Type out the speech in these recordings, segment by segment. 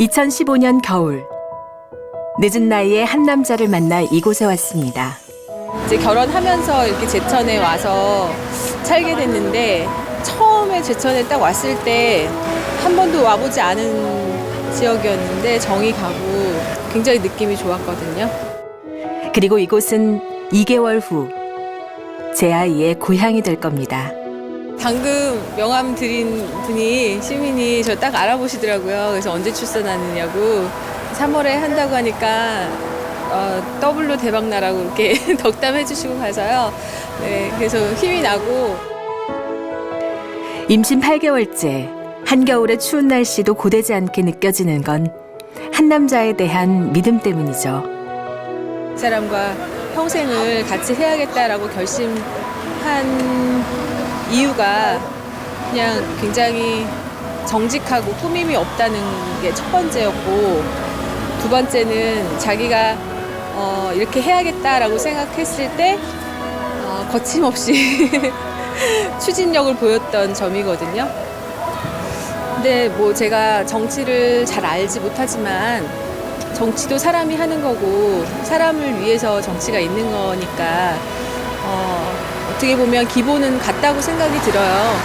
2015년 겨울, 늦은 나이에 한 남자를 만나 이곳에 왔습니다. 이제 결혼하면서 이렇게 제천에 와서 살게 됐는데 처음에 제천에 딱 왔을 때 한 번도 와보지 않은 지역이었는데 정이 가고 굉장히 느낌이 좋았거든요. 그리고 이곳은 2개월 후 제 아이의 고향이 될 겁니다. 방금 명함 드린 분이 시민이 저 딱 알아보시더라고요. 그래서 언제 출산하느냐고 3월에 한다고 하니까 더블로 대박 나라고 이렇게 덕담해 주시고 가서요. 네, 그래서 힘이 나고. 임신 8개월째 한겨울의 추운 날씨도 고되지 않게 느껴지는 건 한 남자에 대한 믿음 때문이죠. 그 사람과 평생을 같이 해야겠다라고 결심한 이유가 그냥 굉장히 정직하고 꾸밈이 없다는 게 첫 번째였고, 두 번째는 자기가 이렇게 해야겠다라고 생각했을 때 거침없이 추진력을 보였던 점이거든요. 근데 뭐 제가 정치를 잘 알지 못하지만 정치도 사람이 하는 거고 사람을 위해서 정치가 있는 거니까 어떻게 보면 기본은 같다고 생각이 들어요.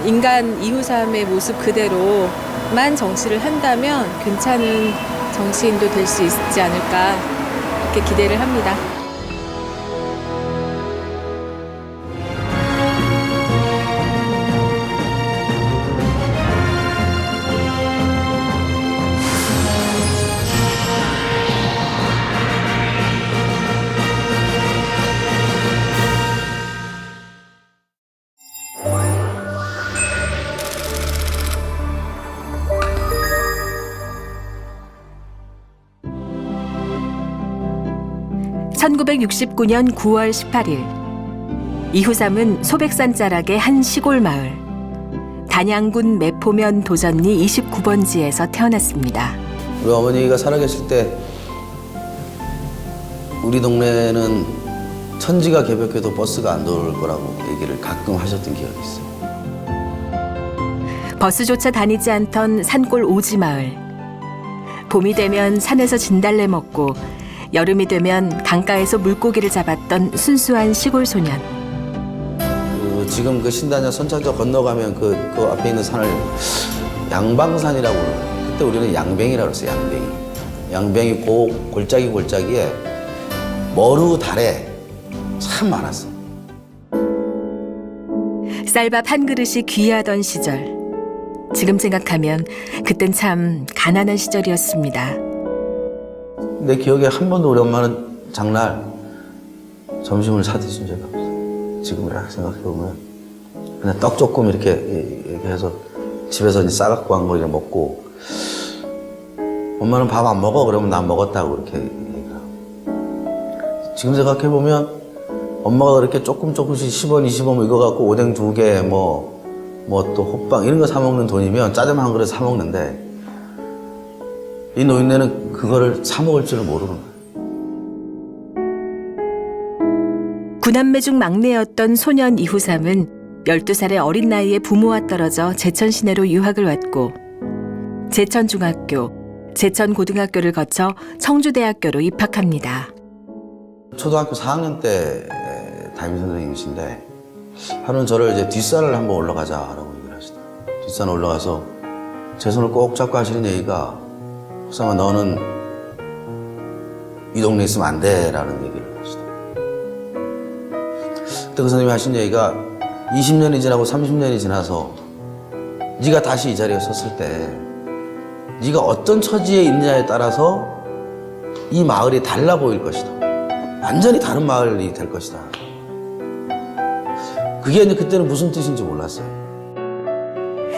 인간 이후삼의 모습 그대로만 정치를 한다면 괜찮은 정치인도 될 수 있지 않을까 이렇게 기대를 합니다. (1969년 9월 18일) 이후삼은 소백산 자락의 한 시골 마을 단양군 매포면 도전리 29번지에서 태어났습니다. 우리 어머니가 살아계실 때 우리 동네는 천지가 개벽해도 버스가 안 돌 거라고 얘기를 가끔 하셨던 기억이 있어요. 버스조차 다니지 않던 산골 오지마을. 봄이 되면 산에서 진달래 먹고 여름이 되면 강가에서 물고기를 잡았던 순수한 시골 소년. 지금 그 신단야 선착저 건너가면 그 앞에 있는 산을 양방산이라고 그래요. 그때 우리는 양뱅이라고 그랬어요. 양뱅이 골짜기에 머루 달에 참 많았어요. 쌀밥 한 그릇이 귀하던 시절. 지금 생각하면 그땐 참 가난한 시절이었습니다. 내 기억에 한 번도 우리 엄마는 장날 점심을 사드신 적이 없어요. 지금 이렇게 생각해보면 그냥 떡 조금 이렇게 해서 집에서 이제 싸갖고 한 거 이렇게 먹고, 엄마는 밥 안 먹어? 그러면 난 먹었다고 이렇게 얘기하고. 지금 생각해보면 엄마가 그렇게 조금씩 10원, 20원 이거 갖고 오뎅 2개 뭐 또 호빵 이런 거 사 먹는 돈이면 짜장 한 그릇 사 먹는데, 이 노인네는 그거를 사 먹을 줄을 모르는 거예요. 구남매 중 막내였던 소년 이후삼은 12살의 어린 나이에 부모와 떨어져 제천 시내로 유학을 왔고, 제천중학교, 제천고등학교를 거쳐 청주대학교로 입학합니다. 초등학교 4학년 때 담임 선생님이신데, 하루는 저를 이제 뒷산을 한번 올라가자라고 얘기를 하시더라고요. 뒷산 올라가서 제 손을 꼭 잡고 하시는 얘기가, 후삼아 너는 이 동네에 있으면 안 돼라는 얘기를 하시더라고요. 그때 그 선생님이 하신 얘기가 20년이 지나고 30년이 지나서 네가 다시 이 자리에 섰을 때 네가 어떤 처지에 있느냐에 따라서 이 마을이 달라 보일 것이다. 완전히 다른 마을이 될 것이다. 그게 이제 그때는 무슨 뜻인지 몰랐어요.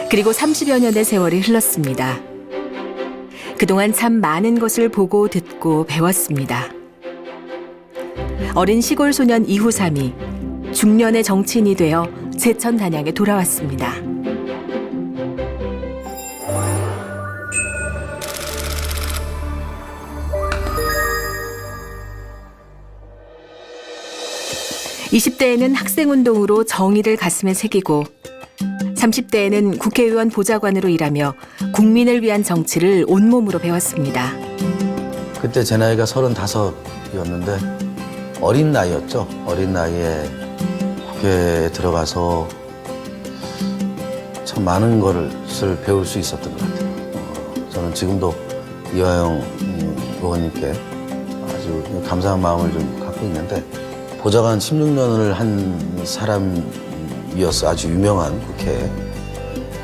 그리고 30여 년의 세월이 흘렀습니다. 그동안 참 많은 것을 보고 듣고 배웠습니다. 어린 시골 소년 이후삼이 중년의 정치인이 되어 제천 단양에 돌아왔습니다. (20대에는) 학생운동으로 정의를 가슴에 새기고 30대에는 국회의원 보좌관으로 일하며 국민을 위한 정치를 온몸으로 배웠습니다. 그때 제 나이가 35이었는데 어린 나이였죠. 어린 나이에 국회에 들어가서 참 많은 것을 배울 수 있었던 것 같아요. 저는 지금도 이화영 의원님께 아주 감사한 마음을 좀 갖고 있는데 보좌관 16년을 한 사람이었어. 아주 유명한 국회에.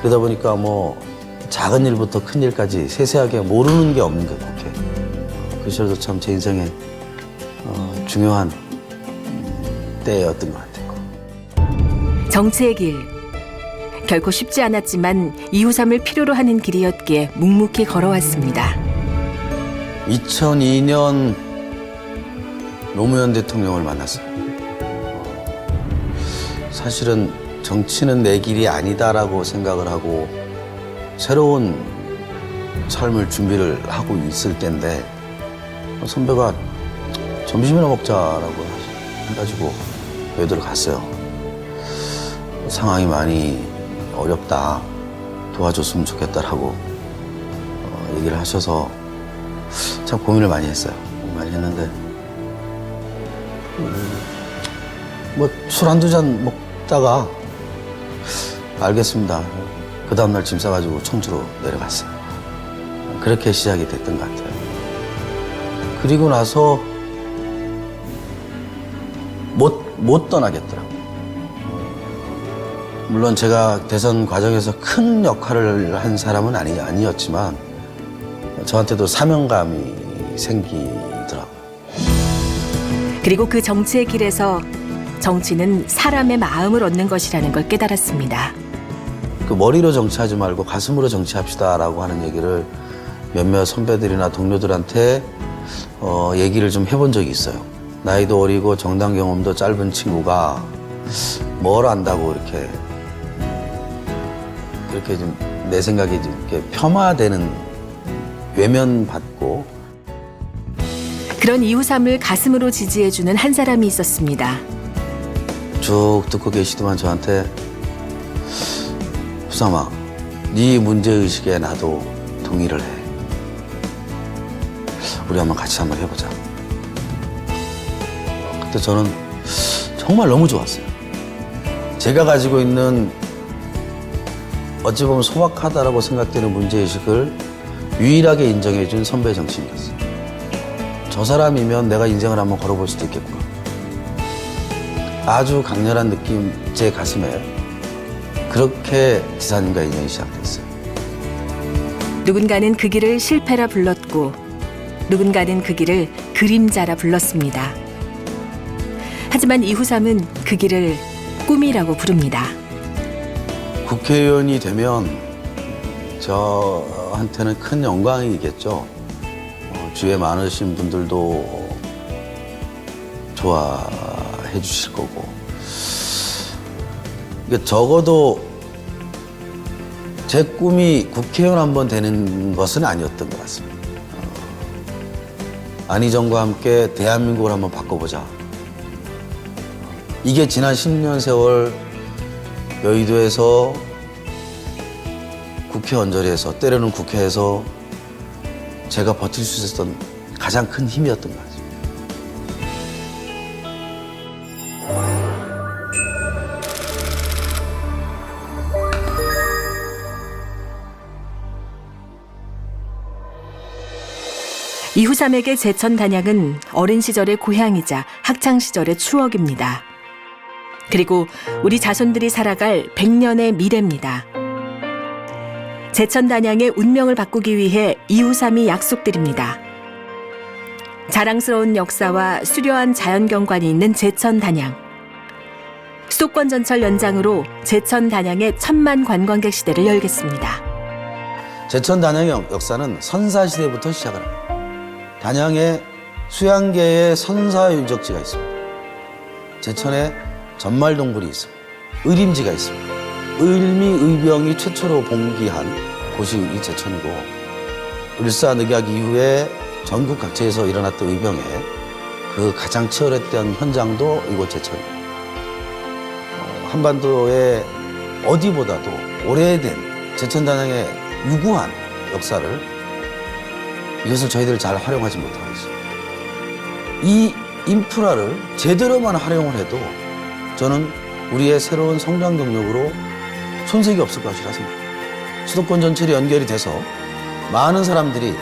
그러다 보니까 뭐 작은 일부터 큰 일까지 세세하게 모르는 게 없는 게 국회. 그 시절도 참 제 인생에 중요한 때였던 것 같아요. 정치의 길. 결코 쉽지 않았지만 이후삼을 필요로 하는 길이었기에 묵묵히 걸어왔습니다. 2002년 노무현 대통령을 만났어요. 사실은 정치는 내 길이 아니다라고 생각을 하고 새로운 삶을 준비를 하고 있을 때인데 선배가 점심이나 먹자라고 해가지고 여의도를 갔어요. 상황이 많이 어렵다, 도와줬으면 좋겠다라고 얘기를 하셔서 참 고민을 많이 했어요. 많이 했는데 뭐 술 한두 잔 먹다가 알겠습니다. 그 다음날 짐 싸가지고 청주로 내려갔어요. 그렇게 시작이 됐던 것 같아요. 그리고 나서 못 떠나겠더라고요. 물론 제가 대선 과정에서 큰 역할을 한 사람은 아니었지만 저한테도 사명감이 생기더라고요. 그리고 그 정치의 길에서 정치는 사람의 마음을 얻는 것이라는 걸 깨달았습니다. 그 머리로 정치하지 말고 가슴으로 정치합시다라고 하는 얘기를 몇몇 선배들이나 동료들한테 얘기를 좀 해본 적이 있어요. 나이도 어리고 정당 경험도 짧은 친구가 뭘 안다고 이렇게 좀 내 생각이 좀 이렇게 폄하되는 외면받고 그런 이후삼을 가슴으로 지지해주는 한 사람이 있었습니다. 쭉 듣고 계시더만 저한테 후삼아, 네 문제의식에 나도 동의를 해. 우리 한번 같이 한번 해보자. 그때 저는 정말 너무 좋았어요. 제가 가지고 있는 어찌 보면 소박하다라고 생각되는 문제의식을 유일하게 인정해준 선배 정치인이었어요. 저 사람이면 내가 인생을 한번 걸어볼 수도 있겠구나. 아주 강렬한 느낌 제 가슴에 그렇게 지사님과 인연이 시작됐어요. 누군가는 그 길을 실패라 불렀고 누군가는 그 길을 그림자라 불렀습니다. 하지만 이후삼은 그 길을 꿈이라고 부릅니다. 국회의원이 되면 저한테는 큰 영광이겠죠. 주위에 많으신 분들도 좋아해 주실 거고. 그러니까 적어도 제 꿈이 국회의원 한번 되는 것은 아니었던 것 같습니다. 안희정과 함께 대한민국을 한번 바꿔보자. 이게 지난 10년 세월 여의도에서 국회 언저리에서 때로는 국회에서 제가 버틸 수 있었던 가장 큰 힘이었던 것 같습니다. 이후삼에게 제천 단양은 어린 시절의 고향이자 학창 시절의 추억입니다. 그리고 우리 자손들이 살아갈 100년의 미래입니다. 제천 단양의 운명을 바꾸기 위해 이후삼이 약속드립니다. 자랑스러운 역사와 수려한 자연경관이 있는 제천 단양. 수도권 전철 연장으로 제천 단양의 1000만 관광객 시대를 열겠습니다. 제천 단양의 역사는 선사시대부터 시작을 합니다. 단양에 수양계의 선사 유적지가 있습니다. 제천에 전말동굴이 있습니다. 의림지가 있습니다. 을미의병이 최초로 봉기한 곳이 이 제천이고 을사늑약 이후에 전국 각지에서 일어났던 의병의 그 가장 치열했던 현장도 이곳 제천입니다. 한반도의 어디보다도 오래된 제천단양의 유구한 역사를 이것을 저희들 잘 활용하지 못하고 있습니다. 이 인프라를 제대로만 활용을 해도 저는 우리의 새로운 성장 동력으로 손색이 없을 것이라 생각합니다. 수도권 전체로 연결이 돼서 많은 사람들이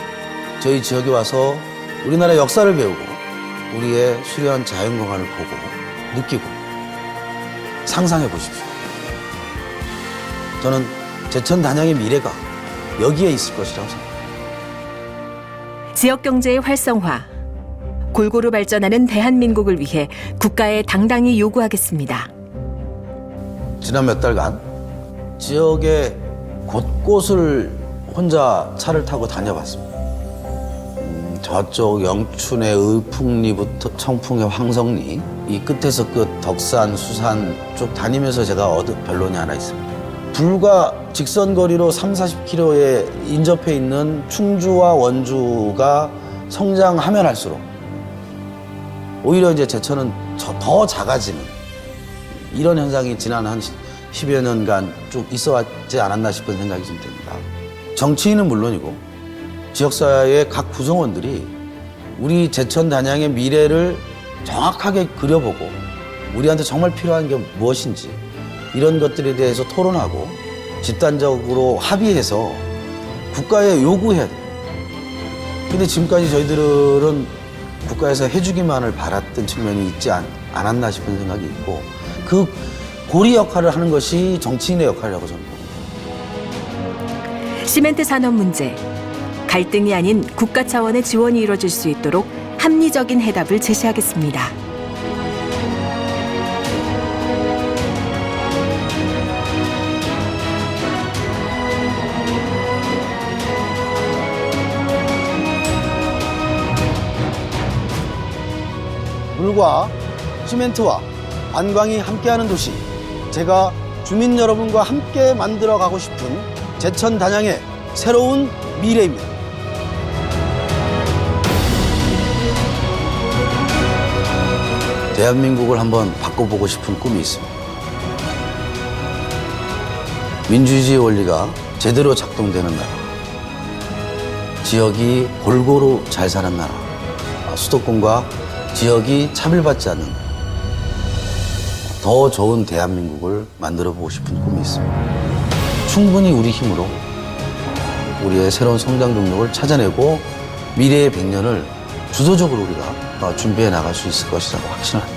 저희 지역에 와서 우리나라의 역사를 배우고 우리의 수려한 자연경관을 보고 느끼고 상상해 보십시오. 저는 제천 단양의 미래가 여기에 있을 것이라고 생각합니다. 지역 경제의 활성화, 골고루 발전하는 대한민국을 위해 국가에 당당히 요구하겠습니다. 지난 몇 달간 지역의 곳곳을 혼자 차를 타고 다녀봤습니다. 저쪽 영춘의 의풍리부터 청풍의 황성리, 이 끝에서 끝 덕산, 수산 쭉 다니면서 제가 얻은 변론이 하나 있습니다. 불과 직선거리로 30-40km에 인접해 있는 충주와 원주가 성장하면 할수록 오히려 이제 제천은 더 작아지는 이런 현상이 지난 한 10여 년간 쭉 있어 왔지 않았나 싶은 생각이 좀 듭니다. 정치인은 물론이고 지역사회의 각 구성원들이 우리 제천 단양의 미래를 정확하게 그려보고 우리한테 정말 필요한 게 무엇인지 이런 것들에 대해서 토론하고 집단적으로 합의해서 국가에 요구해야 돼요. 근데 지금까지 저희들은 국가에서 해주기만을 바랐던 측면이 있지 않았나 싶은 생각이 있고 그 고리 역할을 하는 것이 정치인의 역할이라고 저는 봅니다. 시멘트 산업 문제, 갈등이 아닌 국가 차원의 지원이 이루어질 수 있도록 합리적인 해답을 제시하겠습니다. 물과 시멘트와 안광이 함께하는 도시, 제가 주민 여러분과 함께 만들어가고 싶은 제천 단양의 새로운 미래입니다. 대한민국을 한번 바꿔보고 싶은 꿈이 있습니다. 민주주의 원리가 제대로 작동되는 나라, 지역이 골고루 잘 사는 나라, 수도권과 지역이 차별받지 않는 더 좋은 대한민국을 만들어보고 싶은 꿈이 있습니다. 충분히 우리 힘으로 우리의 새로운 성장 동력을 찾아내고 미래의 100년을 주도적으로 우리가 준비해 나갈 수 있을 것이라고 확신합니다.